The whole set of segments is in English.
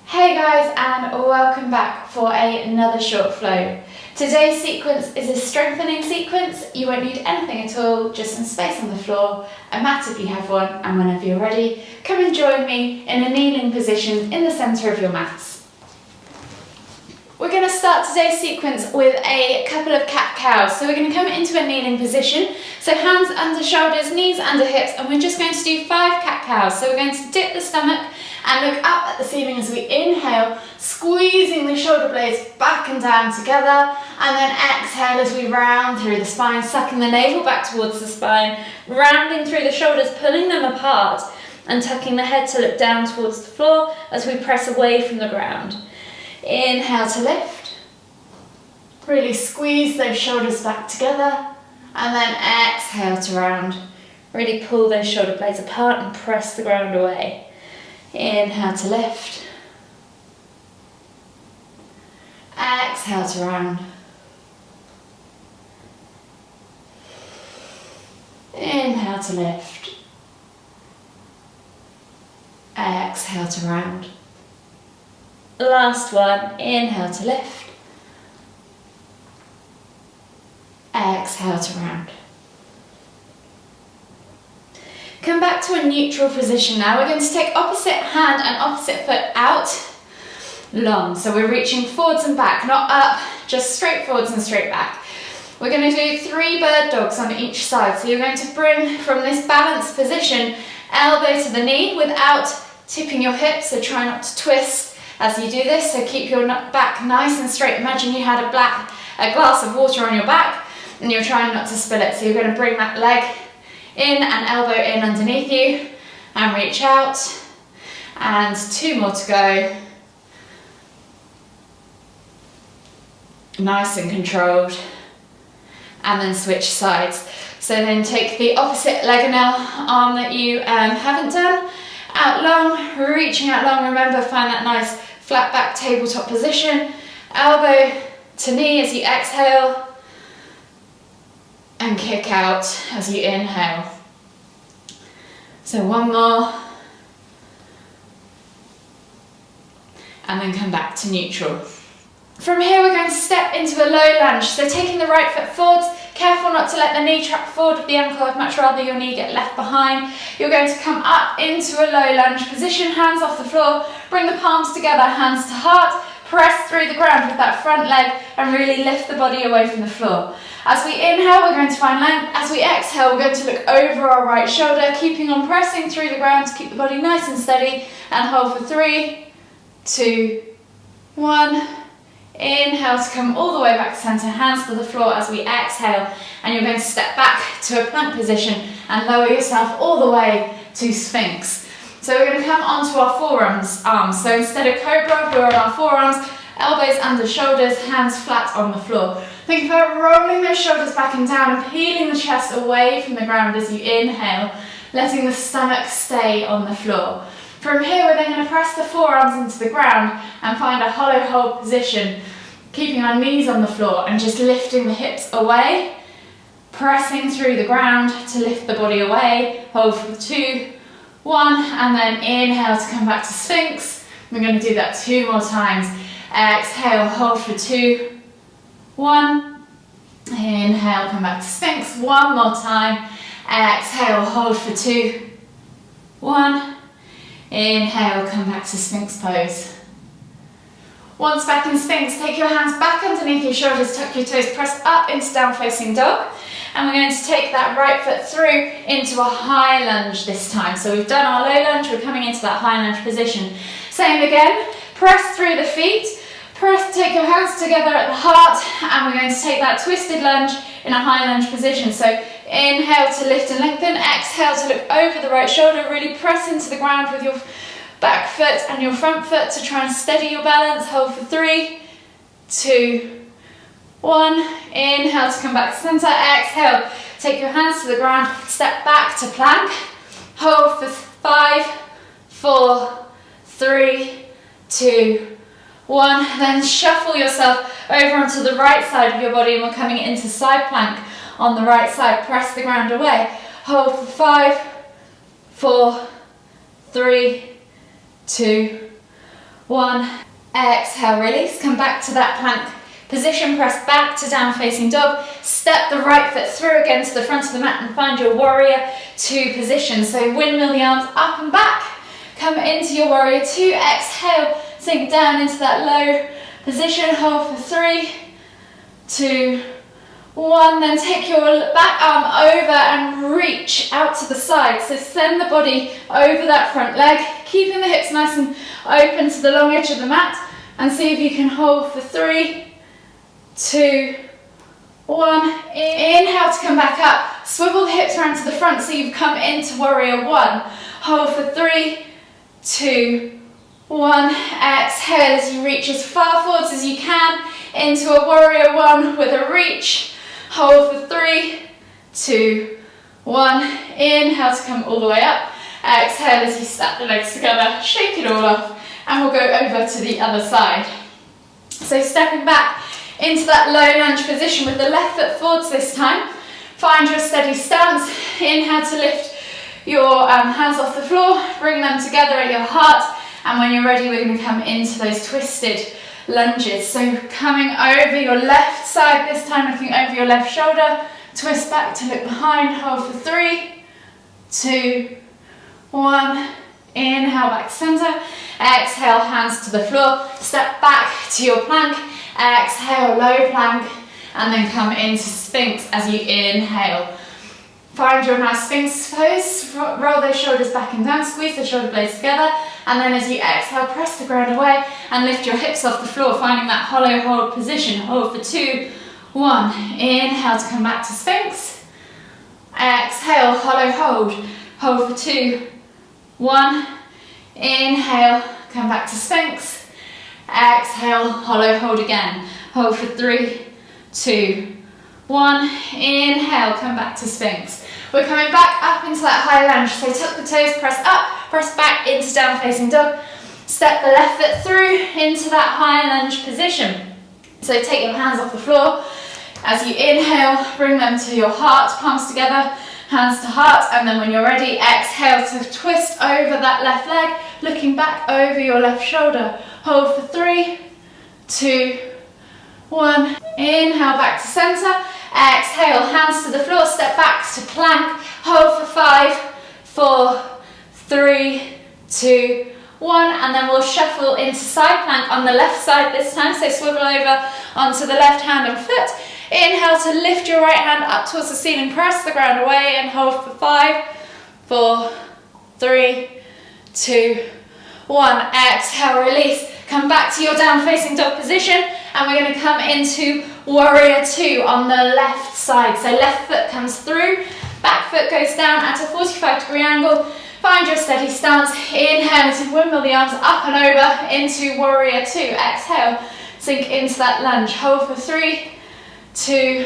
Hey guys, and welcome back for another short flow. Today's sequence is a strengthening sequence. You won't need anything at all, just some space on the floor, a mat if you have one, and whenever you're ready, come and join me in a kneeling position in the centre of your mats. We're going to start today's sequence with a couple of cat-cows. So we're going to come into a kneeling position. So hands under shoulders, knees under hips, and we're just going to do 5 cat-cows. So we're going to dip the stomach and look up at the ceiling as we inhale, squeezing the shoulder blades back and down together, and then exhale as we round through the spine, sucking the navel back towards the spine, rounding through the shoulders, pulling them apart, and tucking the head to look down towards the floor as we press away from the ground. Inhale to lift, really squeeze those shoulders back together, and then exhale to round. Really pull those shoulder blades apart and press the ground away. Inhale to lift, exhale to round. Inhale to lift, exhale to round. Last one, inhale to lift, exhale to round. Come back to a neutral position now. We're going to take opposite hand and opposite foot out long. So we're reaching forwards and back, not up, just straight forwards and straight back. We're going to do 3 bird dogs on each side. So you're going to bring from this balanced position, elbow to the knee without tipping your hips, so try not to twist as you do this. So keep your back nice and straight. Imagine you had a glass of water on your back and you're trying not to spill it. So you're going to bring that leg in and elbow in underneath you and reach out, and 2 more to go. Nice and controlled, and then switch sides. So then take the opposite leg and arm that you haven't done, out long, reaching out long. Remember, find that nice flat back tabletop position, elbow to knee as you exhale, and kick out as you inhale. So 1 more, and then come back to neutral. From here we're going to step into a low lunge, so taking the right foot forwards, careful not to let the knee trap forward with the ankle. I'd much rather your knee get left behind. You're going to come up into a low lunge position, hands off the floor, bring the palms together, hands to heart, press through the ground with that front leg and really lift the body away from the floor. As we inhale, we're going to find length. As we exhale, we're going to look over our right shoulder, keeping on pressing through the ground to keep the body nice and steady, and hold for 3, 2, 1. Inhale to come all the way back to center, hands to the floor as we exhale, and you're going to step back to a plank position and lower yourself all the way to Sphinx. So we're going to come onto our forearms, arms. So instead of cobra, we're on our forearms, elbows under shoulders, hands flat on the floor. Think about rolling those shoulders back and down and peeling the chest away from the ground as you inhale, letting the stomach stay on the floor. From here, we're then going to press the forearms into the ground and find a hollow hold position, keeping our knees on the floor and just lifting the hips away, pressing through the ground to lift the body away. Hold for 2, 1, and then inhale to come back to Sphinx. We're going to do that 2 more times. Exhale, hold for 2, 1. Inhale, come back to Sphinx. 1 more time. Exhale, hold for 2, 1. Inhale, come back to Sphinx pose. Once back in Sphinx, take your hands back underneath your shoulders, tuck your toes, press up into down facing dog. And we're going to take that right foot through into a high lunge this time. So we've done our low lunge, we're coming into that high lunge position. Same again, press through the feet, take your hands together at the heart, and we're going to take that twisted lunge in a high lunge position. So inhale to lift and lengthen, exhale to look over the right shoulder, really press into the ground with your back foot and your front foot to try and steady your balance. Hold for 3, 2, 1. Inhale to come back to center, exhale, take your hands to the ground, step back to plank. Hold for 5, 4, 3, 2, 1. Then shuffle yourself over onto the right side of your body, and we're coming into side plank on the right side. Press the ground away. Hold for 5, 4, 3, 2, 1. Exhale, release. Come back to that plank position, press back to down facing dog. Step the right foot through again to the front of the mat and find your warrior 2 position. So windmill the arms up and back. Come into your warrior 2. Exhale, sink down into that low position. Hold for 3, 2, 1. Then take your back arm over and reach out to the side. So send the body over that front leg, keeping the hips nice and open to the long edge of the mat. And see if you can hold for 3, 2, 1. Inhale to come back up. Swivel the hips around to the front so you've come into warrior 1. Hold for 3, 2, 1. Exhale as you reach as far forwards as you can into a warrior 1 with a reach. Hold for 3, 2, 1. Inhale to come all the way up. Exhale as you snap the legs together, shake it all off, and we'll go over to the other side. So stepping back into that low lunge position with the left foot forwards this time. Find your steady stance. Inhale to lift your hands off the floor, bring them together at your heart, and when you're ready we're going to come into those twisted lunges. So coming over your left side this time, looking over your left shoulder, twist back to look behind, hold for 3, 2, 1. Inhale back to center. Exhale, hands to the floor. Step back to your plank. Exhale, low plank, and then come into Sphinx as you inhale. Find your nice Sphinx pose. Roll those shoulders back and down. Squeeze the shoulder blades together, and then as you exhale, press the ground away and lift your hips off the floor, finding that hollow hold position. Hold for 2, 1. Inhale to come back to Sphinx. Exhale, hollow hold. Hold for 2, 1. Inhale, come back to Sphinx. Exhale, hollow hold again. Hold for 3, 2, 1. Inhale, come back to Sphinx. We're coming back up into that high lunge. So tuck the toes, press up, press back into down facing dog. Step the left foot through into that high lunge position. So take your hands off the floor. As you inhale, bring them to your heart, palms together, hands to heart, and then when you're ready, exhale to twist over that left leg, looking back over your left shoulder. Hold for 3, 2, 1. Inhale back to center. Exhale, hands to the floor, step back to plank. Hold for 5, 4, 3, 2, 1. And then we'll shuffle into side plank on the left side this time. So swivel over onto the left hand and foot. Inhale to lift your right hand up towards the ceiling, press the ground away and hold for 5, 4, 3, 2, 1. Exhale, release. Come back to your down facing dog position, and we're going to come into warrior 2 on the left side. So left foot comes through, back foot goes down at a 45-degree angle. Find your steady stance. Inhale to windmill the arms up and over into warrior 2. Exhale, sink into that lunge. Hold for 3, 2,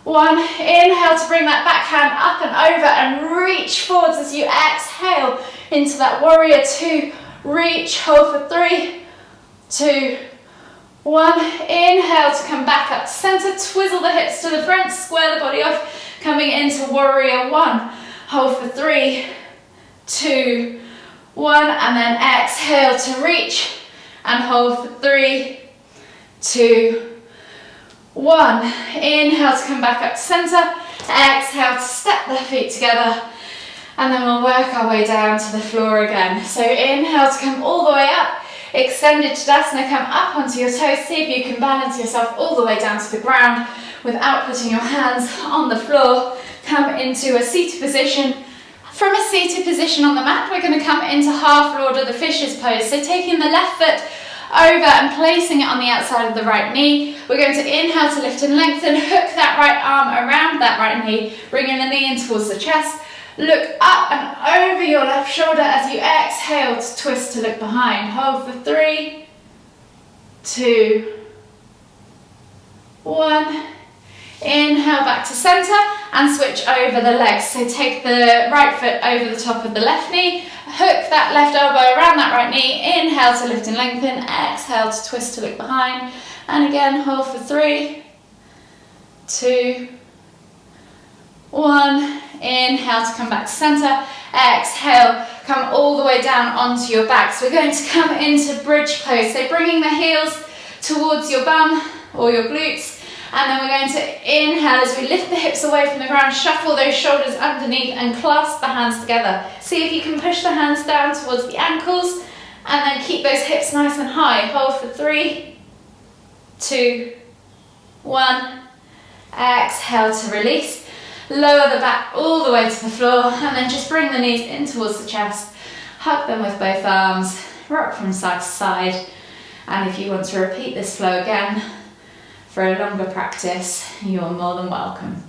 1. Inhale to bring that back hand up and over and reach forwards as you exhale into that warrior 2. Reach, hold for 3, 2, 1. Inhale to come back up to center, twizzle the hips to the front, square the body off, coming into warrior 1. Hold for 3, 2, 1, and then exhale to reach and hold for 3, 2, 1. Inhale to come back up to center, exhale to step the feet together, and then we'll work our way down to the floor again. So inhale to come all the way up, extended Tadasana, come up onto your toes, see if you can balance yourself all the way down to the ground without putting your hands on the floor. Come into a seated position. From a seated position on the mat, we're going to come into half Lord of the Fishes pose. So taking the left foot over and placing it on the outside of the right knee. We're going to inhale to lift and lengthen, hook that right arm around that right knee, bringing the knee in towards the chest. Look up and over your left shoulder as you exhale to twist to look behind. Hold for 3, 2, 1. Inhale back to center and switch over the legs. So take the right foot over the top of the left knee, hook that left elbow around that right knee, inhale to lift and lengthen, exhale to twist to look behind, and again hold for 3, 2, 1, inhale to come back to center, exhale, come all the way down onto your back. So we're going to come into bridge pose, so bringing the heels towards your bum or your glutes, and then we're going to inhale as we lift the hips away from the ground, shuffle those shoulders underneath and clasp the hands together. See if you can push the hands down towards the ankles, and then keep those hips nice and high. Hold for 3, 2, 1, exhale to release. Lower the back all the way to the floor, and then just bring the knees in towards the chest. Hug them with both arms, rock from side to side. And if you want to repeat this flow again for a longer practice, you're more than welcome.